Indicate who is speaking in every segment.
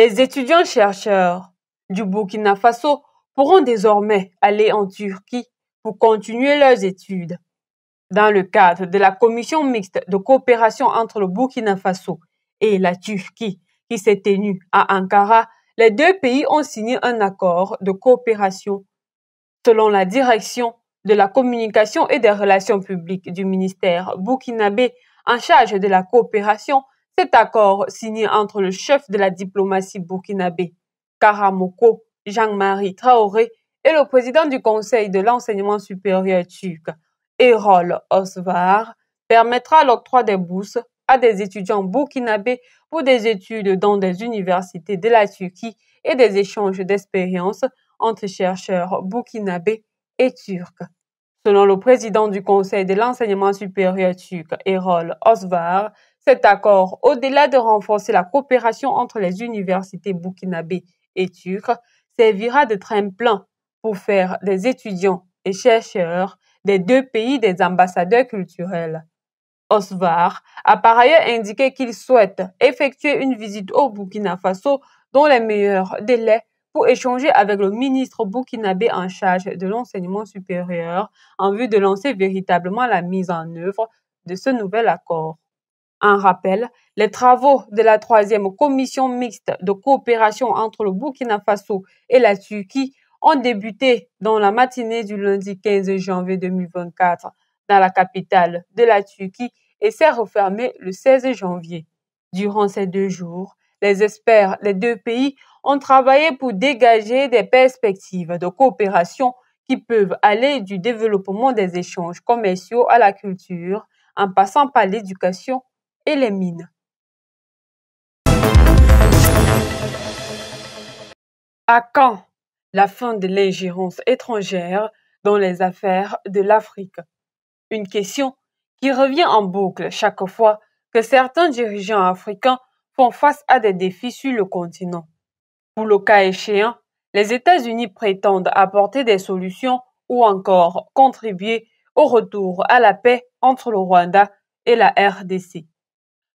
Speaker 1: Les étudiants-chercheurs du Burkina Faso pourront désormais aller en Turquie pour continuer leurs études. Dans le cadre de la commission mixte de coopération entre le Burkina Faso et la Turquie qui s'est tenue à Ankara, les deux pays ont signé un accord de coopération. Selon la direction de la communication et des relations publiques du ministère burkinabé en charge de la coopération, cet accord signé entre le chef de la diplomatie burkinabé, Karamoko Jean-Marie Traoré, et le président du Conseil de l'enseignement supérieur turc, Erol Osvar, permettra l'octroi des bourses à des étudiants burkinabés pour des études dans des universités de la Turquie et des échanges d'expériences entre chercheurs burkinabés et turcs. Selon le président du Conseil de l'enseignement supérieur turc, Erol Osvar, cet accord, au-delà de renforcer la coopération entre les universités burkinabées et turques, servira de tremplin pour faire des étudiants et chercheurs des deux pays des ambassadeurs culturels. Osvar a par ailleurs indiqué qu'il souhaite effectuer une visite au Burkina Faso dans les meilleurs délais pour échanger avec le ministre burkinabé en charge de l'enseignement supérieur en vue de lancer véritablement la mise en œuvre de ce nouvel accord. En rappel, les travaux de la troisième commission mixte de coopération entre le Burkina Faso et la Turquie ont débuté dans la matinée du lundi 15 janvier 2024 dans la capitale de la Turquie et s'est refermé le 16 janvier. Durant ces 2 jours, les experts des deux pays ont travaillé pour dégager des perspectives de coopération qui peuvent aller du développement des échanges commerciaux à la culture, en passant par l'éducation et les mines. À quand la fin de l'ingérence étrangère dans les affaires de l'Afrique? Une question qui revient en boucle chaque fois que certains dirigeants africains font face à des défis sur le continent. Pour le cas échéant, les États-Unis prétendent apporter des solutions ou encore contribuer au retour à la paix entre le Rwanda et la RDC.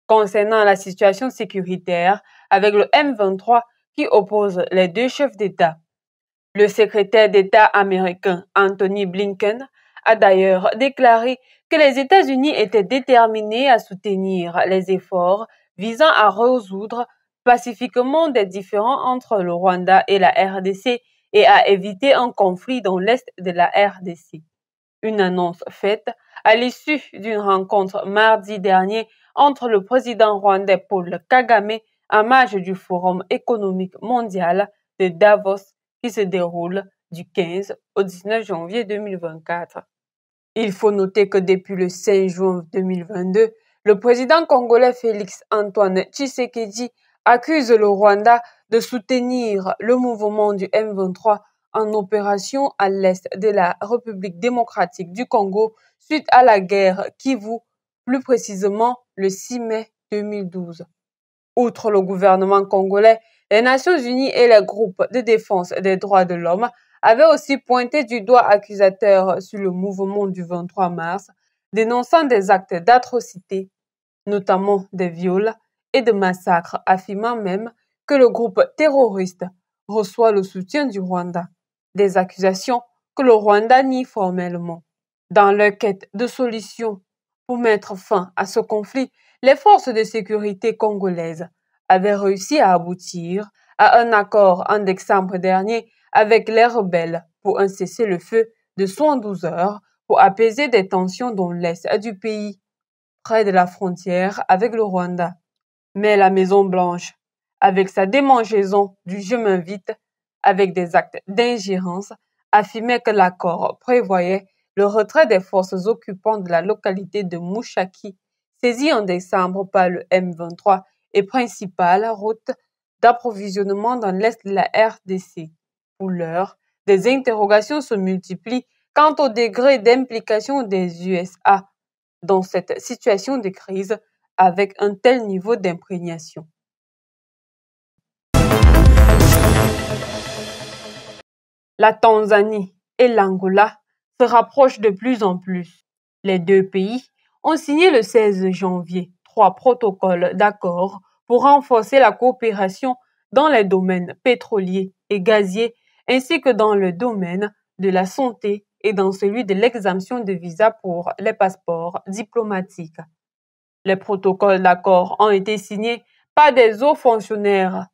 Speaker 1: Concernant la situation sécuritaire avec le M23 qui oppose les deux chefs d'État, le secrétaire d'État américain Anthony Blinken a d'ailleurs déclaré que les États-Unis étaient déterminés à soutenir les efforts visant à résoudre pacifiquement des différends entre le Rwanda et la RDC et à éviter un conflit dans l'est de la RDC. Une annonce faite à l'issue d'une rencontre mardi dernier entre le président rwandais Paul Kagame en marge du Forum économique mondial de Davos qui se déroule du 15 au 19 janvier 2024. Il faut noter que depuis le 5 juin 2022, le président congolais Félix Antoine Tshisekedi accuse le Rwanda de soutenir le mouvement du M23 en opération à l'est de la République démocratique du Congo suite à la guerre Kivu, plus précisément le 6 mai 2012. Outre le gouvernement congolais, les Nations unies et les groupes de défense des droits de l'homme avaient aussi pointé du doigt accusateur sur le mouvement du 23 mars, dénonçant des actes d'atrocité, notamment des viols et de massacres, affirmant même que le groupe terroriste reçoit le soutien du Rwanda. Des accusations que le Rwanda nie formellement. Dans leur quête de solution pour mettre fin à ce conflit, les forces de sécurité congolaises avaient réussi à aboutir à un accord en décembre dernier avec les rebelles pour un cessez-le-feu de 112 heures pour apaiser des tensions dans l'est du pays, près de la frontière avec le Rwanda. Mais la Maison-Blanche, avec sa démangeaison du je m'invite, avec des actes d'ingérence, affirmait que l'accord prévoyait le retrait des forces occupantes de la localité de Mouchaki, saisie en décembre par le M23 et principale route d'approvisionnement dans l'est de la RDC. Pour l'heure, des interrogations se multiplient quant au degré d'implication des USA dans cette situation de crise avec un tel niveau d'imprégnation. La Tanzanie et l'Angola se rapprochent de plus en plus. Les deux pays ont signé le 16 janvier 3 protocoles d'accord pour renforcer la coopération dans les domaines pétroliers et gaziers, ainsi que dans le domaine de la santé et dans celui de l'exemption de visa pour les passeports diplomatiques. Les protocoles d'accord ont été signés par des hauts fonctionnaires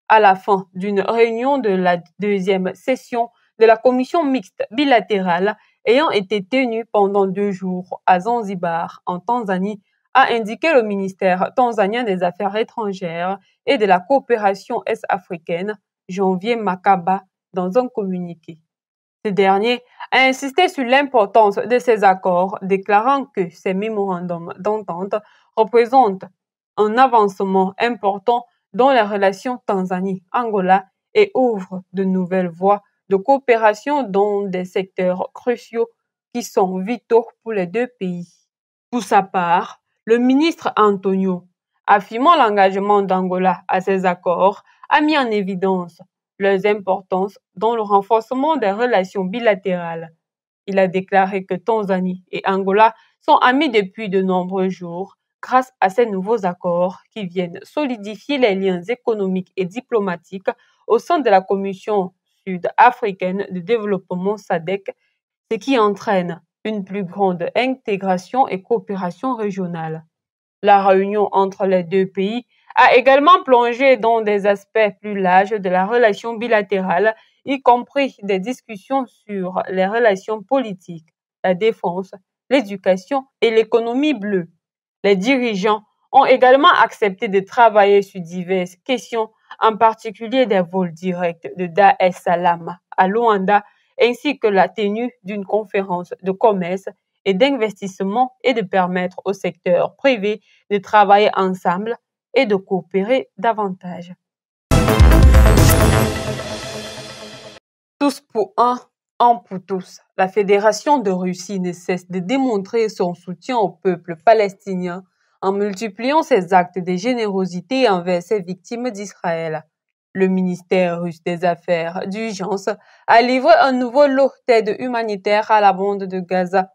Speaker 1: à la fin d'une réunion de la deuxième session de la commission mixte bilatérale ayant été tenue pendant 2 jours à Zanzibar, en Tanzanie, a indiqué le ministère tanzanien des Affaires étrangères et de la coopération est-africaine, Janvier Makaba, dans un communiqué. Ce dernier a insisté sur l'importance de ces accords, déclarant que ces mémorandums d'entente représentent un avancement important dans les relations Tanzanie-Angola et ouvrent de nouvelles voies de coopération dans des secteurs cruciaux qui sont vitaux pour les 2 pays. Pour sa part, le ministre Antonio, affirmant l'engagement d'Angola à ces accords, a mis en évidence leur importance dans le renforcement des relations bilatérales. Il a déclaré que Tanzanie et Angola sont amis depuis de nombreux jours grâce à ces nouveaux accords qui viennent solidifier les liens économiques et diplomatiques au sein de la Commission sud-africaine de développement SADC, ce qui entraîne une plus grande intégration et coopération régionale. La réunion entre les 2 pays a également plongé dans des aspects plus larges de la relation bilatérale, y compris des discussions sur les relations politiques, la défense, l'éducation et l'économie bleue. Les dirigeants ont également accepté de travailler sur diverses questions, en particulier des vols directs de Dar es Salaam à Luanda, ainsi que la tenue d'une conférence de commerce et d'investissement et de permettre au secteur privé de travailler ensemble et de coopérer davantage. Tous pour un pour tous. La Fédération de Russie ne cesse de démontrer son soutien au peuple palestinien en multipliant ses actes de générosité envers ses victimes d'Israël. Le ministère russe des Affaires d'urgence a livré un nouveau lot d'aide humanitaire à la bande de Gaza.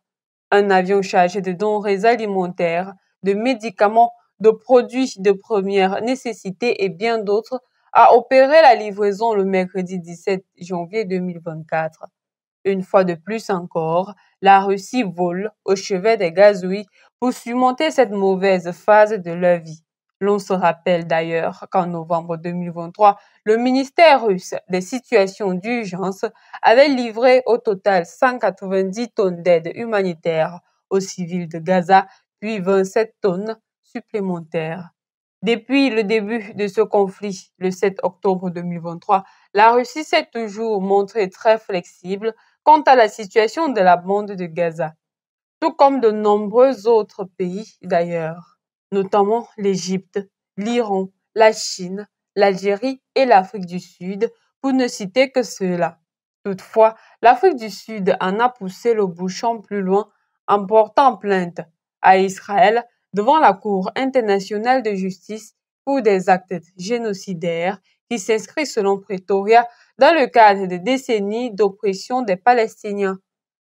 Speaker 1: Un avion chargé de denrées alimentaires, de médicaments, de produits de première nécessité et bien d'autres a opéré la livraison le mercredi 17 janvier 2024. Une fois de plus encore, la Russie vole au chevet des gazouilles pour surmonter cette mauvaise phase de leur vie. L'on se rappelle d'ailleurs qu'en novembre 2023, le ministère russe des situations d'urgence avait livré au total 190 tonnes d'aide humanitaire aux civils de Gaza, puis 27 tonnes supplémentaires. Depuis le début de ce conflit, le 7 octobre 2023, la Russie s'est toujours montrée très flexible quant à la situation de la bande de Gaza, tout comme de nombreux autres pays d'ailleurs, notamment l'Égypte, l'Iran, la Chine, l'Algérie et l'Afrique du Sud, pour ne citer que ceux-là. Toutefois, l'Afrique du Sud en a poussé le bouchon plus loin en portant plainte à Israël devant la Cour internationale de justice pour des actes génocidaires qui s'inscrit selon Pretoria dans le cadre de décennies d'oppression des Palestiniens.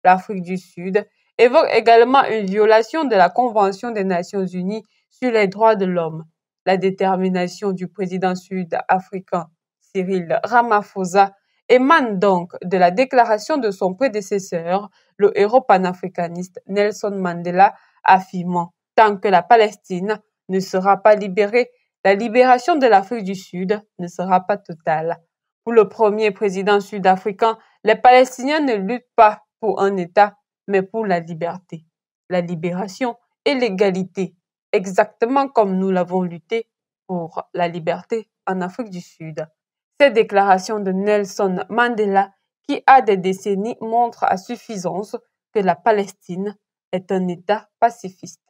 Speaker 1: L'Afrique du Sud évoque également une violation de la Convention des Nations Unies sur les droits de l'homme. La détermination du président sud-africain Cyril Ramaphosa émane donc de la déclaration de son prédécesseur, le héros panafricaniste Nelson Mandela, affirmant « Tant que la Palestine ne sera pas libérée, la libération de l'Afrique du Sud ne sera pas totale. » Pour le premier président sud-africain, les Palestiniens ne luttent pas pour un État, mais pour la liberté, la libération et l'égalité, exactement comme nous l'avons lutté pour la liberté en Afrique du Sud. Cette déclaration de Nelson Mandela, qui a des décennies, montre à suffisance que la Palestine est un État pacifiste.